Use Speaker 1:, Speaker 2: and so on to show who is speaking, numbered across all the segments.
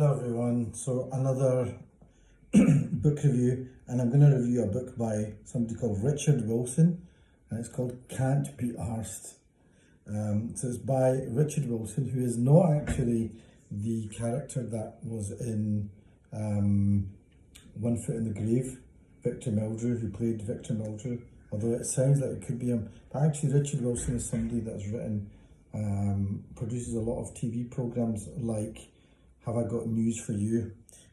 Speaker 1: Hello everyone, so another book review, and I'm going to review a book by somebody called Richard Wilson, and it's called Can't Be Arsed. So it's by Richard Wilson, who is not actually the character that was in One Foot in the Grave, Victor Meldrew, who played Victor Meldrew, although it sounds like it could be him. But actually Richard Wilson is somebody that's written, produces a lot of TV programmes like Have I Got News for You?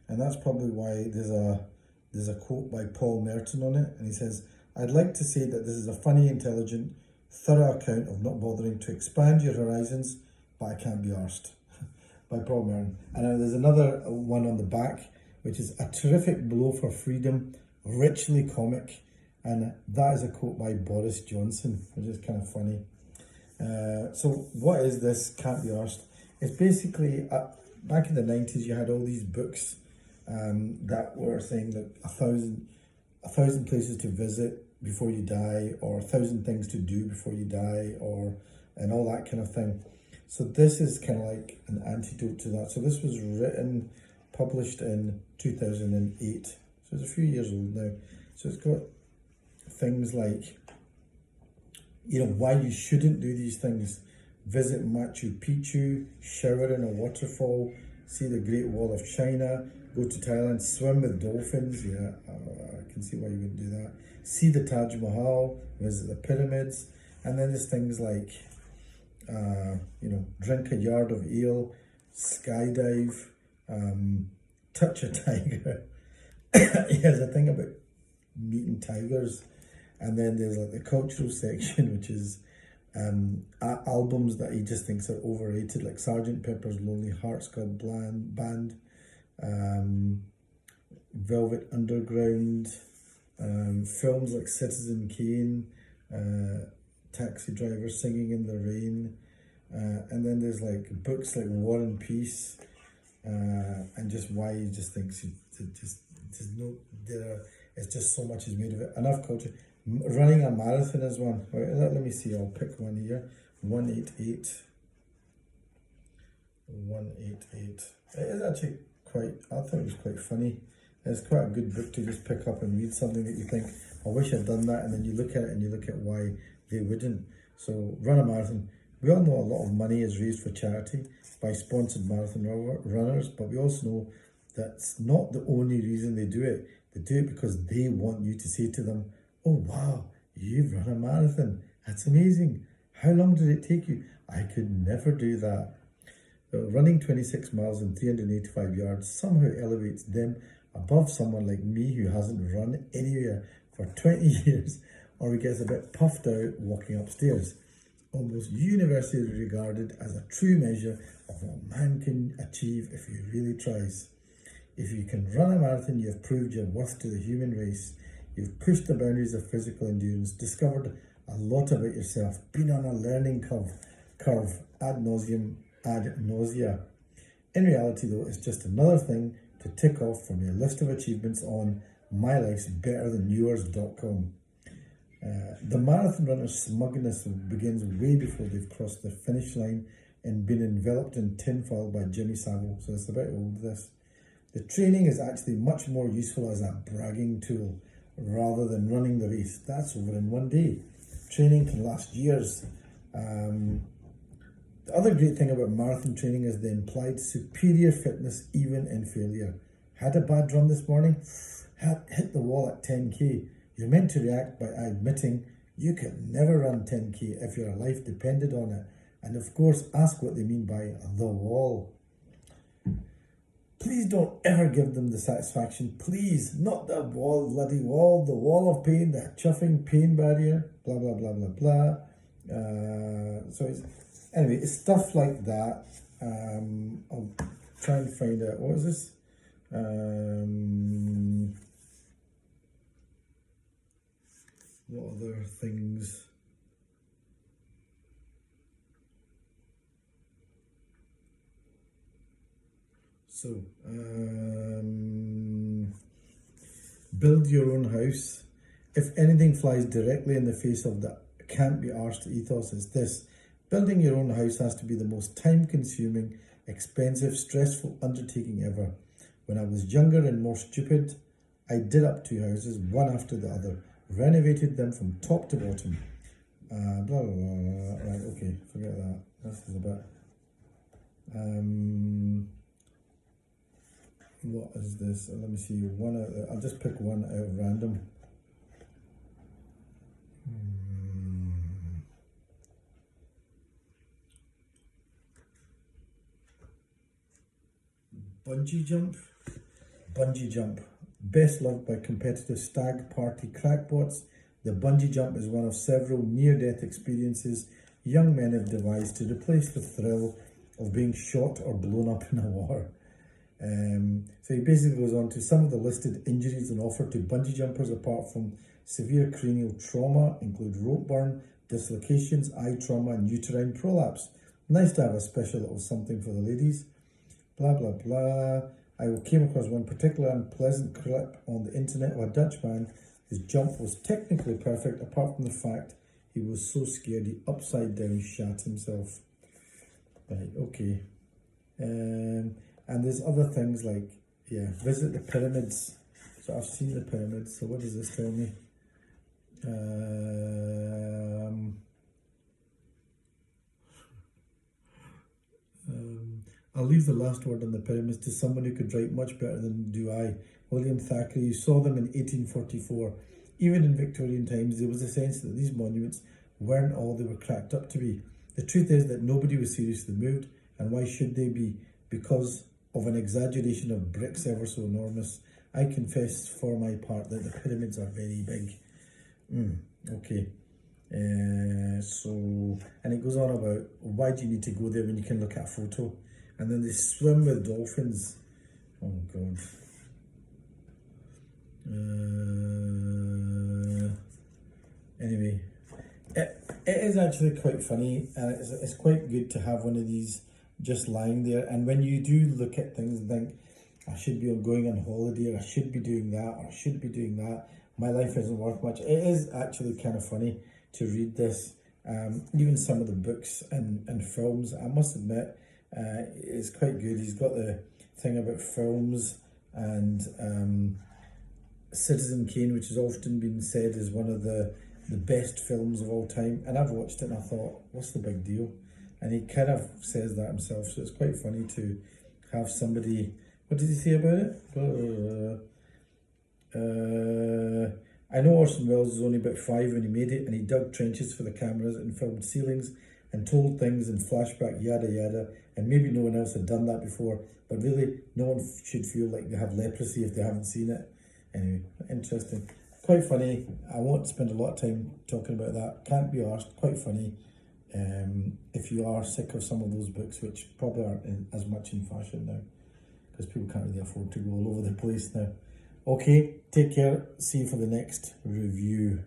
Speaker 1: And that's probably why there's a quote by Paul Merton on it, and he says, "I'd like to say that this is a funny, intelligent, thorough account of not bothering to expand your horizons, but I can't be arsed," by Paul Merton. And then there's another one on the back, which is a terrific blow for freedom, richly comic, and that is a quote by Boris Johnson, which is kind of funny. So what is this Can't Be Arsed? It's basically, back in the 90s, you had all these books that were saying that a thousand places to visit before you die, or 1,000 things to do before you die, and all that kind of thing. So this is kind of like an antidote to that. So this was published in 2008. So it's a few years old now. So it's got things like, why you shouldn't do these things. Visit Machu Picchu, shower in a waterfall, see the Great Wall of China, go to Thailand, swim with dolphins. Yeah, I can see why you wouldn't do that. See the Taj Mahal, visit the pyramids. And then there's things like, drink a yard of ale, skydive, touch a tiger. There's a thing about meeting tigers. And then there's like the cultural section, which is albums that he just thinks are overrated, like Sgt. Pepper's Lonely Hearts Club Band, Velvet Underground, films like Citizen Kane, Taxi Driver, Singing in the Rain, and then there's like books like War and Peace, and just why he just thinks it's just so much is made of it. Enough culture. Running a marathon is one. Right, let me see, I'll pick one here. 188. 188. It is actually I thought it was quite funny. It's quite a good book to just pick up and read something that you think, I wish I'd done that, and then you look at it and you look at why they wouldn't. So run a marathon. We all know a lot of money is raised for charity by sponsored marathon runners, but we also know that's not the only reason they do it. They do it because they want you to say to them, "Oh wow, you've run a marathon. That's amazing. How long did it take you?" I could never do that. Running 26 miles and 385 yards somehow elevates them above someone like me who hasn't run anywhere for 20 years, or who gets a bit puffed out walking upstairs. Almost universally regarded as a true measure of what man can achieve if he really tries. If you can run a marathon, you have proved your worth to the human race. You've pushed the boundaries of physical endurance, discovered a lot about yourself, been on a learning curve ad nausea. In reality though, it's just another thing to tick off from your list of achievements on mylifesbetterthanyours.com. The marathon runner's smugness begins way before they've crossed the finish line and been enveloped in tinfoil by Jimmy Savile, so it's a bit old, this. The training is actually much more useful as a bragging tool rather than running the race. That's over in one day. Training can last years. The other great thing about marathon training is the implied superior fitness even in failure. Had a bad run this morning? Hit the wall at 10k. You're meant to react by admitting you could never run 10k if your life depended on it. And of course, ask what they mean by the wall. Please don't ever give them the satisfaction. Please, not the bloody wall, the wall of pain, the chuffing pain barrier, blah, blah, blah, blah, blah. It's stuff like that. I'll try and find out, what is this? What other things? So, build your own house. If anything flies directly in the face of the can't be arsed ethos, it's this. Building your own house has to be the most time-consuming expensive, stressful undertaking ever. When I was younger and more stupid, I did up 2 houses, one after the other, renovated them from top to bottom. Blah, blah, blah, blah. Right, okay, forget that. This is a bit. What is this? Let me see. I'll just pick one out of random. Bungee jump. Bungee jump. Best loved by competitive stag party crackpots, the bungee jump is one of several near-death experiences young men have devised to replace the thrill of being shot or blown up in a war. So he basically goes on to some of the listed injuries and offered to bungee jumpers apart from severe cranial trauma include rope burn, dislocations, eye trauma and uterine prolapse. Nice to have a special little something for the ladies. Blah, blah, blah. I came across one particular unpleasant clip on the internet of a Dutch man. His jump was technically perfect apart from the fact he was so scared he upside down shat himself. Right, okay. And there's other things like, visit the pyramids. So I've seen the pyramids, so what does this tell me? I'll leave the last word on the pyramids to someone who could write much better than do I. William Thackeray. You saw them in 1844. Even in Victorian times, there was a sense that these monuments weren't all they were cracked up to be. The truth is that nobody was seriously moved, and why should they be? Because of an exaggeration of bricks ever so enormous. I confess for my part that the pyramids are very big. Okay. And it goes on about why do you need to go there when you can look at a photo? And then they swim with dolphins. Oh God. Anyway, it is actually quite funny, and it's quite good to have one of these just lying there. And when you do look at things and think, I should be going on holiday, or I should be doing that, or I should be doing that, my life isn't worth much. It is actually kind of funny to read this. Even some of the books and films, I must admit, it's quite good. He's got the thing about films and Citizen Kane, which has often been said is one of the best films of all time. And I've watched it and I thought, what's the big deal? And he kind of says that himself. So it's quite funny to have somebody, what did he say about it? I know Orson Welles was only about 5 when he made it, and he dug trenches for the cameras and filmed ceilings and told things in flashback, yada yada, and maybe no one else had done that before, but really no one should feel like they have leprosy if they haven't seen it. Anyway, interesting. Quite funny. I won't spend a lot of time talking about that. Can't be arsed. Quite funny. If you are sick of some of those books, which probably aren't as much in fashion now, because people can't really afford to go all over the place now. Okay, take care. See you for the next review.